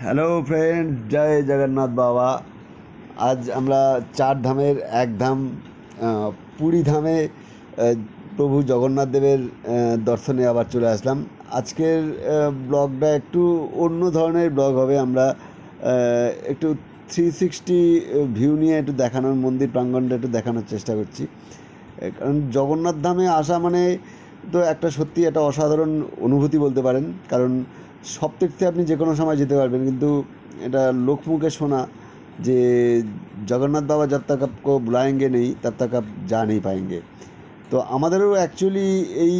Hello friend, জয় জগন্নাথ বাবা। আজ আমরা চার ধামের এক ধাম পুরী ধামে প্রভু জগন্নাথ দেবের দর্শনে আবার চলে আসলাম। আজকের ব্লগটা একটু অন্য ধরনের ব্লগ হবে। আমরা একটু 360 ভিউ নিয়ে একটু দেখানোর, মন্দির প্রাঙ্গণটা একটু দেখানোর চেষ্টা করছি। কারণ জগন্নাথ ধামে আসা মানে তো একটা সত্যি একটা অসাধারণ অনুভূতি বলতে পারেন। কারণ সব তীর্থে আপনি যে কোনো সময় যেতে পারবেন, কিন্তু এটা লোকমুখে শোনা যে জগন্নাথ বাবা जब तक आपको बुलाएंगे नहीं तब तक आप जा नहीं पाएंगे। তো আমাদেরও অ্যাকচুয়ালি এই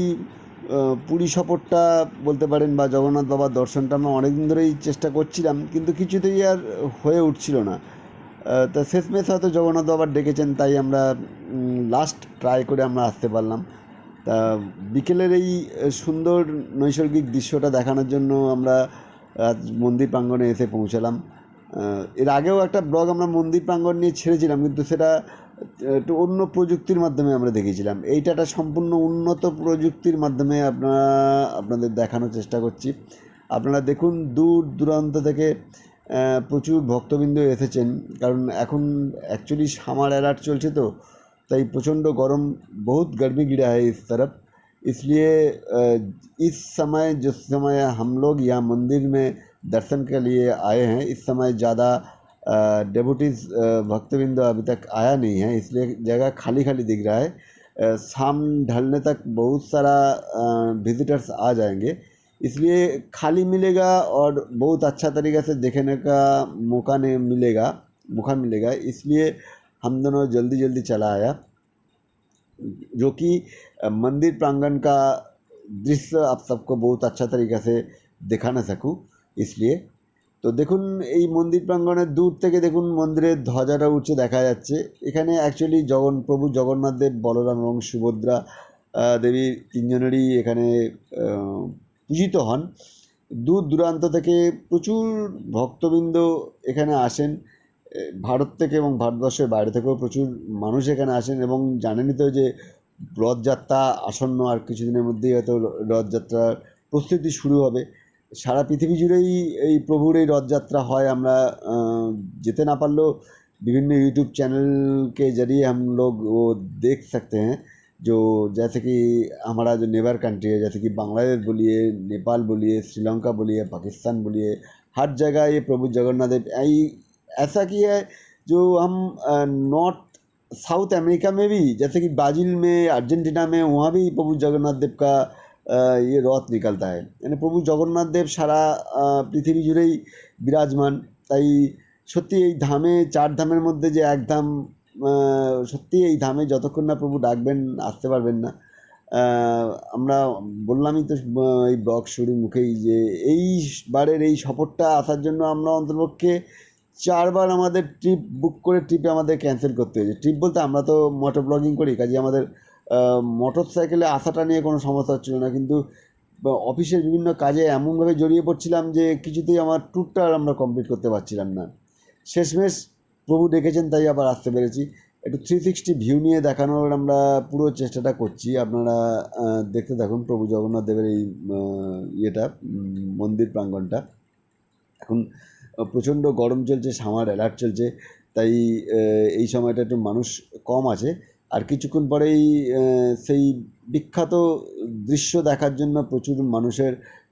পুরী সফরটা বলতে পারেন বা জগন্নাথ বাবার দর্শনটা আমরা অনেক দিন ধরেই চেষ্টা করছিলাম, কিন্তু কিছুতেই আর হয়ে উঠছিল না। তা শেষমেশ হয়তো জগন্নাথ বাবার ডেকেছেন, তাই আমরা লাস্ট ট্রাই করে আমরা আসতে পারলাম। তা বিকেলের এই সুন্দর নৈসর্গিক দৃশ্যটা দেখানোর জন্য আমরা আজ মন্দির প্রাঙ্গণে এসে পৌঁছালাম। এর আগেও একটা ব্লগ আমরা মন্দির প্রাঙ্গণ নিয়ে ছেড়েছিলাম, কিন্তু সেটা একটু অন্য প্রযুক্তির মাধ্যমে আমরা দেখেছিলাম। এইটা একটা সম্পূর্ণ উন্নত প্রযুক্তির মাধ্যমে আপনাদের দেখানোর চেষ্টা করছি। আপনারা দেখুন, দূর দূরান্ত থেকে প্রচুর ভক্তবৃন্দ এসেছেন। কারণ এখন অ্যাকচুয়ালি সামার অ্যালার্ট চলছে, তো ताई प्रचंड गरम, बहुत गर्मी गिरा है इस तरफ। इसलिए इस समय जिस समय हम लोग यहाँ मंदिर में दर्शन के लिए आए हैं, इस समय ज़्यादा डेवोटीज भक्तबिंद अभी तक आया नहीं है, इसलिए जगह खाली खाली दिख रहा है। शाम ढलने तक बहुत सारा विजिटर्स आ जाएंगे, इसलिए खाली मिलेगा और बहुत अच्छा तरीक़े से देखने का मौका मिलेगा। इसलिए हम दोनों जल्दी जल्दी चला आया, जो कि मंदिर प्रांगण का दृश्य आप सबको बहुत अच्छा तरीक़े से दिखा ना सकूँ, इसलिए। तो দেখুন, এই মন্দির প্রাঙ্গণের দূর থেকে দেখুন মন্দিরের ধ্বজাটা উঠছে দেখা যাচ্ছে। এখানে অ্যাকচুয়ালি প্রভু জগন্নাথ দেব, বলরাম এবং সুভদ্রা দেবী তিনজনেরই এখানে পূজিত হন। দূর দূরান্ত থেকে প্রচুর ভক্তবৃন্দ এখানে আসেন, ভারত থেকে এবং ভারতবর্ষের বাইরে থেকেও প্রচুর মানুষ এখানে আসেন। এবং জানেনই তো যে রথযাত্রা আসন্ন, আর কিছুদিনের মধ্যেই হয়তো রথযাত্রার প্রস্তুতি শুরু হবে। সারা পৃথিবী জুড়েই এই প্রভুর এই রথযাত্রা হয়। আমরা যেতে না পারলেও বিভিন্ন यूट्यूब चैनल के ज़रिए हम लोग वो देख सकते हैं। जो जैसे कि हमारा जो नेबर कंट्री है, जैसे कि बांग्लादेश बोलिए, नेपाल बोलिए, श्रीलंका बोलिए, पाकिस्तान बोलिए, हर जगह ये प्रभु जगन्नाथ देव ऐसा की है। जो हम नॉर्थ साउथ अमेरिका में भी, जैसे कि ब्राज़ील में, अर्जेंटीना में, वहाँ भी प्रभु जगन्नाथ देव का ये रथ निकलता है। यानी प्रभु जगन्नाथ देव सारा पृथिवी जुड़ेई বিরাজমান। তাই সত্যি এই ধামে, চার ধামের মধ্যে যে এক ধাম, সত্যি এই ধামে যতক্ষণ না প্রভু ডাকবেন আসতে পারবেন না। আমরা বললামই তো এই ব্লগ শুরু মুখেই যে এইবারের এই সফরটা আসার জন্য আমরা অন্ততপক্ষে 4 বার আমাদের ট্রিপ বুক করে ট্রিপে আমাদের ক্যান্সেল করতে হয়েছে। ট্রিপ বলতে আমরা তো মোটর ব্লগিং করি, কাজে আমাদের মোটর সাইকেলে আসাটা নিয়ে কোনো সমস্যা হচ্ছিল না, কিন্তু অফিসের বিভিন্ন কাজে এমনভাবে জড়িয়ে পড়ছিলাম যে কিছুতেই আমার ট্যুরটা আমরা কমপ্লিট করতে পারছিলাম না। শেষমেশ প্রভু ডেকেছেন, তাই আবার আসতে পেরেছি। একটু 360 ভিউ নিয়ে দেখানোর আমরা পুরো চেষ্টাটা করছি। আপনারা দেখতে থাকুন প্রভু জগন্নাথ দেবের এই ইয়েটা, মন্দির প্রাঙ্গণটা। এখন প্রচণ্ড গরম চলছে, সামার অ্যালার্ট চলছে, তাই এই সময়টা একটু মানুষ কম আছে। আর কিছুক্ষণ পরেই সেই বিখ্যাত দৃশ্য দেখার জন্য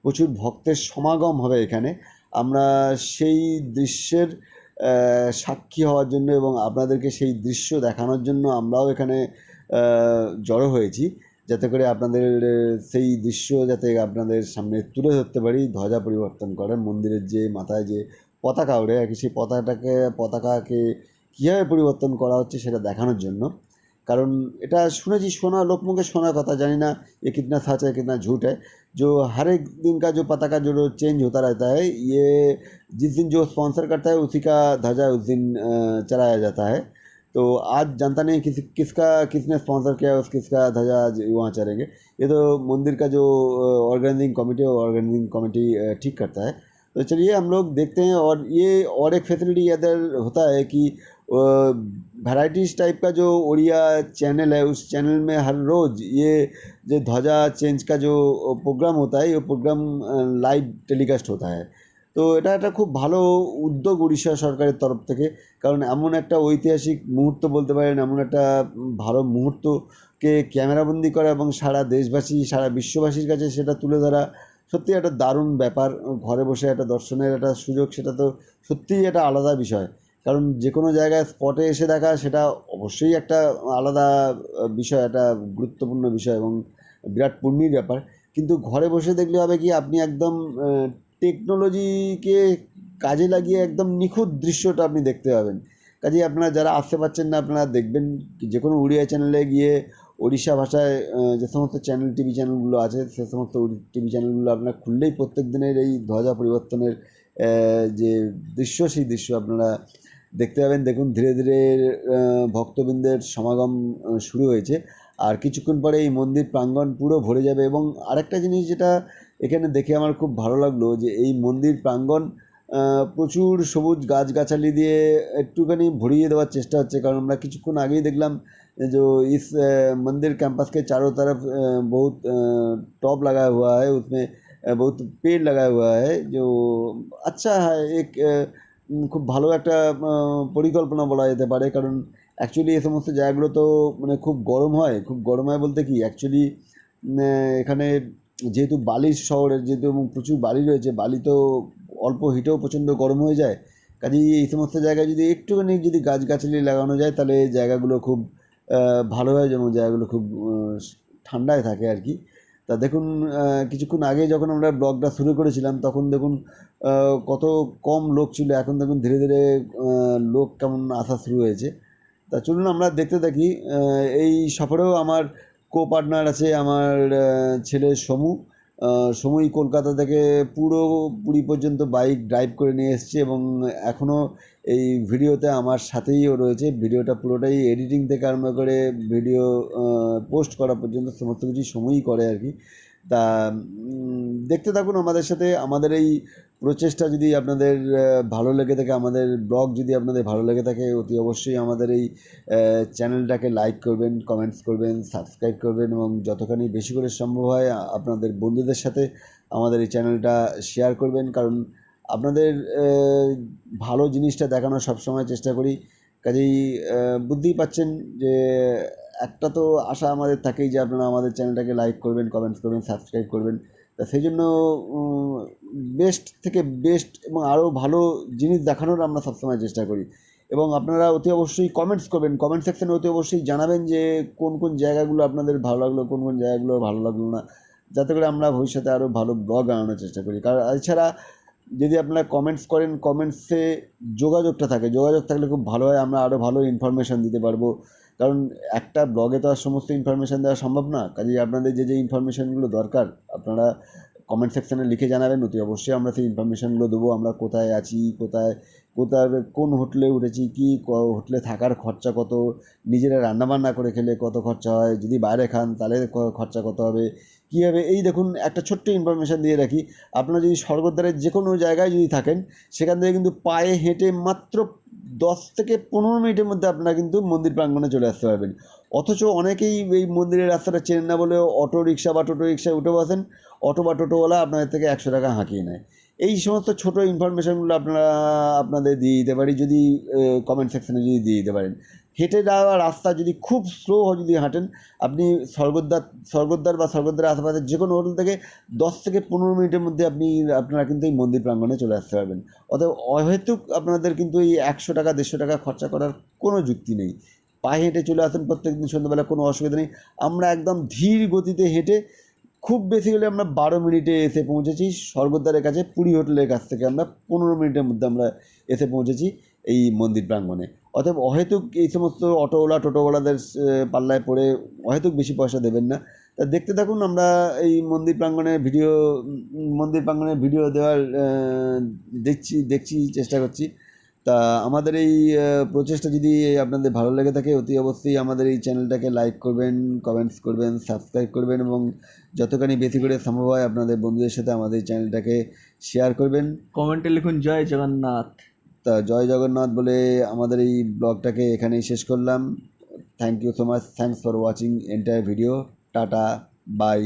প্রচুর ভক্তের সমাগম হবে এখানে। আমরা সেই দৃশ্যের সাক্ষী হওয়ার জন্য এবং আপনাদেরকে সেই দৃশ্য দেখানোর জন্য আমরাও এখানে জড়ো হয়েছি, যাতে করে আপনাদের সেই দৃশ্য যাতে আপনাদের সামনে তুলে ধরতে পারি। ধ্বজা পরিবর্তন করে মন্দিরের যে মাথায় যে পতাকা ওড়ে, আর কি সেই পতাকাকে কীভাবে পরিবর্তন করা হচ্ছে সেটা দেখানোর জন্য। কারণ এটা শুনেছি, लोकमुखे शोना কথা, জানি না ये कितना सच है कितना झूठ है। जो हर एक दिन का जो पताका जो चेंज होता रहता है, ये जिस दिन जो स्पॉन्सर करता है उसी का ध्वजा उस दिन चलाया जाता है। तो आज जानता नहीं किसने स्पॉन्सर किया, किसका ध्वजा आज वहाँ चलेंगे। ये तो मंदिर का जो ऑर्गेनाइजिंग कमेटी ठीक करता है। तो चलिए हम लोग देखते हैं। और ये और एक फैसिलिटी इधर होता है कि वैराइटीज़ टाइप का जो उड़िया चैनल है, उस चैनल में हर रोज़ ये जो ध्वजा चेंज का जो प्रोग्राम होता है, ये प्रोग्राम लाइव टेलीकास्ट होता है। তো এটা একটা খুব ভালো উদ্যোগ উড়িষ্যা সরকারের তরফ থেকে, কারণ এমন একটা ঐতিহাসিক মুহূর্ত বলতে পারেন, এমন একটা ভালো মুহূর্তকে ক্যামেরাবন্দি করা এবং সারা দেশবাসী সারা বিশ্ববাসীর কাছে সেটা তুলে ধরা সত্যি একটা দারুণ ব্যাপার। ঘরে বসে একটা দর্শনের একটা সুযোগ, সেটা তো সত্যিই একটা আলাদা বিষয়। কারণ যে কোনো জায়গায় স্পটে এসে দেখা সেটা অবশ্যই একটা আলাদা বিষয়, একটা গুরুত্বপূর্ণ বিষয় এবং বিরাট পুণ্যের ব্যাপার। কিন্তু ঘরে বসে দেখলে হবে কি, আপনি একদম টেকনোলজিকে কাজে লাগিয়ে একদম নিখুঁত দৃশ্যটা আপনি দেখতে পাবেন। কাজেই আপনারা যারা আসতে পারছেন না, আপনারা দেখবেন যে কোনো উড়িয়া চ্যানেলে গিয়ে ওড়িশা ভাষায় যে সমস্ত চ্যানেল টিভি চ্যানেলগুলো আছে, সে সমস্ত টিভি চ্যানেলগুলো আপনার খুললেই প্রত্যেক দিনের এই ধ্বজা পরিবর্তনের যে দৃশ্য, সেই দৃশ্য আপনারা দেখতে পাবেন। দেখুন ধীরে ধীরে ভক্তবৃন্দের সমাগম শুরু হয়েছে, আর কিছুক্ষণ পরে এই মন্দির প্রাঙ্গণ পুরো ভরে যাবে। এবং আরেকটা জিনিস যেটা এখানে দেখে আমার খুব ভালো লাগলো, যে এই মন্দির প্রাঙ্গণ প্রচুর সবুজ গাছগাছালি দিয়ে একটুখানি ভরিয়ে দেওয়ার চেষ্টা হচ্ছে। কারণ আমরা কিছুক্ষণ আগেই দেখলাম जो इस मंदिर कैंपस के चारों तरफ बहुत टॉप लगा हुआ है, उसमें बहुत पेड़ लगा हुआ है, जो अच्छा है। एक খুব ভালো একটা পরিকল্পনা বলা যেতে পারে। কারণ অ্যাকচুয়ালি এই সমস্ত জায়গাগুলো তো মানে খুব গরম হয়, খুব গরম হয় বলতে কি, অ্যাকচুয়ালি এখানে যেহেতু বালির শহরের, যেহেতু প্রচুর বালি রয়েছে, বালি তো অল্প হিটেও প্রচণ্ড গরম হয়ে যায়। কাজেই এই সমস্ত জায়গায় যদি একটুখানি যদি গাছগাছালি লাগানো যায়, তাহলে এই জায়গাগুলো খুব ভালো হয়, যেমন জায়গাগুলো খুব ঠান্ডায় থাকে আর কি। তা দেখুন কিছুক্ষণ আগে যখন আমরা ব্লগটা শুরু করেছিলাম, তখন দেখুন কত কম লোক ছিল, এখন দেখুন ধীরে ধীরে লোক কেমন আসা শুরু হয়েছে। তা চলুন আমরা দেখতে থাকি। এই সফরেও আমার কো পার্টনার আছে আমার ছেলে সমু। সমুই কলকাতা থেকে পুরো পুরী পর্যন্ত বাইক ড্রাইভ করে নিয়ে এসছে, এবং এখনও এই ভিডিওতে আমার সাথেই ও রয়েছে। ভিডিওটা পুরোটাই এডিটিং থেকে আরম্ভ করে ভিডিও পোস্ট করা পর্যন্ত সমস্ত কিছুই সময়ই করে আর কি। তা দেখতে থাকুন আমাদের সাথে। আমাদের এই প্রচেষ্টা যদি আপনাদের ভালো লেগে থাকে, আমাদের ব্লগ যদি আপনাদের ভালো লেগে থাকে, অতি অবশ্যই আমাদের এই চ্যানেলটাকে লাইক করবেন, কমেন্টস করবেন, সাবস্ক্রাইব করবেন, এবং যতখানি বেশি করে সম্ভব হয় আপনাদের বন্ধুদের সাথে আমাদের এই চ্যানেলটা শেয়ার করবেন। কারণ আপনাদের ভালো জিনিসটা দেখানোর সবসময় চেষ্টা করি। কাজেই বুঝতেই পারছেন যে একটা তো আশা আমাদের থাকেই যে আপনারা আমাদের চ্যানেলটাকে লাইক করবেন, কমেন্টস করবেন, সাবস্ক্রাইব করবেন। তা সেই জন্য বেস্ট থেকে বেস্ট এবং আরও ভালো জিনিস দেখানোর আমরা সবসময় চেষ্টা করি। এবং আপনারা অতি অবশ্যই কমেন্টস করবেন, কমেন্ট সেকশানে অতি অবশ্যই জানাবেন যে কোন কোন জায়গাগুলো আপনাদের ভালো লাগলো, কোন কোন জায়গাগুলো ভালো লাগলো না, যাতে করে আমরা ভবিষ্যতে আরও ভালো ব্লগ আনানোর চেষ্টা করি। কারণ এছাড়া যদি আপনারা কমেন্টস করেন, কমেন্টসে যোগাযোগটা থাকে, যোগাযোগ থাকলে খুব ভালো হয়, আমরা আরও ভালো ইনফরমেশান দিতে পারবো। কারণ একটা ব্লগে তো আর সমস্ত ইনফরমেশান দেওয়া সম্ভব না। কাজেই আপনাদের যে যে ইনফরমেশানগুলো দরকার আপনারা কমেন্ট সেকশানে লিখে জানাবেন, অতি অবশ্যই আমরা সেই ইনফরমেশানগুলো দেবো। আমরা কোথায় আছি, কোথায় কোথায় কোন হোটেলে উঠেছি, কী হোটেলে থাকার খরচা কত, নিজেরা রান্নাবান্না করে খেলে কত খরচা হয়, যদি বাইরে খান তাহলে খরচা কত হবে, কী হবে। এই দেখুন একটা ছোট্ট ইনফরমেশান দিয়ে রাখি, আপনারা যদি স্বর্গদ্বারের যে কোনো জায়গায় যদি থাকেন, সেখান থেকে কিন্তু পায়ে হেঁটে মাত্র 10 থেকে 15 মিনিটের মধ্যে আপনারা কিন্তু মন্দির প্রাঙ্গণে চলে আসতে পারবেন। অথচ অনেকেই এই মন্দিরের রাস্তাটা চেনেন না বলে অটো রিক্সা বা টোটো রিক্সায় উঠে বসেন, অটো বা টোটোওয়ালা আপনাদের থেকে 100 টাকা হাঁকিয়ে নেয়। এই সমস্ত ছোটো ইনফরমেশানগুলো আপনারা আপনাদের দিয়ে দিতে পারি, যদি কমেন্ট সেকশানে যদি দিয়ে দিতে পারেন। হেঁটে যাওয়া রাস্তা যদি খুব স্লো যদি হাঁটেন, আপনি স্বর্গদ্বার বা স্বর্গদ্বারের আশেপাশে যে কোনো হোটেল থেকে 10 থেকে 15 মিনিটের মধ্যে আপনারা কিন্তু এই মন্দির প্রাঙ্গণে চলে আসতে পারবেন। অতএব অহেতুক আপনাদের কিন্তু এই 100 টাকা 150 টাকা খরচা করার কোনো যুক্তি নেই। পায়ে হেঁটে চলে আসুন প্রত্যেক দিন সন্ধ্যাবেলা, কোনো অসুবিধা নেই। আমরা একদম ধীর গতিতে হেঁটে খুব বেশি হলে আমরা 12 মিনিটে এসে পৌঁছেছি স্বর্গদ্বারের কাছে। পুরী হোটেলের কাছ থেকে আমরা 15 মিনিটের মধ্যে আমরা এসে পৌঁছেছি এই মন্দির প্রাঙ্গণে। অতএব অহেতুক এই সমস্ত অটোওয়ালা টোটোওয়ালাদের পাল্লায় পড়ে অহেতুক বেশি পয়সা দেবেন না। তা দেখতে থাকুন, আমরা এই মন্দির প্রাঙ্গণের ভিডিও দেওয়ার দেখছি চেষ্টা করছি। তা আমাদের এই প্রচেষ্টা যদি আপনাদের ভালো লেগে থাকে, অতি অবশ্যই আমাদের এই চ্যানেলটাকে লাইক করবেন, কমেন্টস করবেন, সাবস্ক্রাইব করবেন, এবং যতখানি বেশি করে সম্ভব হয় আপনাদের বন্ধুদের সাথে আমাদের এই চ্যানেলটাকে শেয়ার করবেন। কমেন্টে লিখুন জয় জগন্নাথ। তা জয় জগন্নাথ বলে আমাদের এই ব্লগটাকে এখানেই শেষ করলাম। Thank you so much, thanks for watching entire video. Tata, by.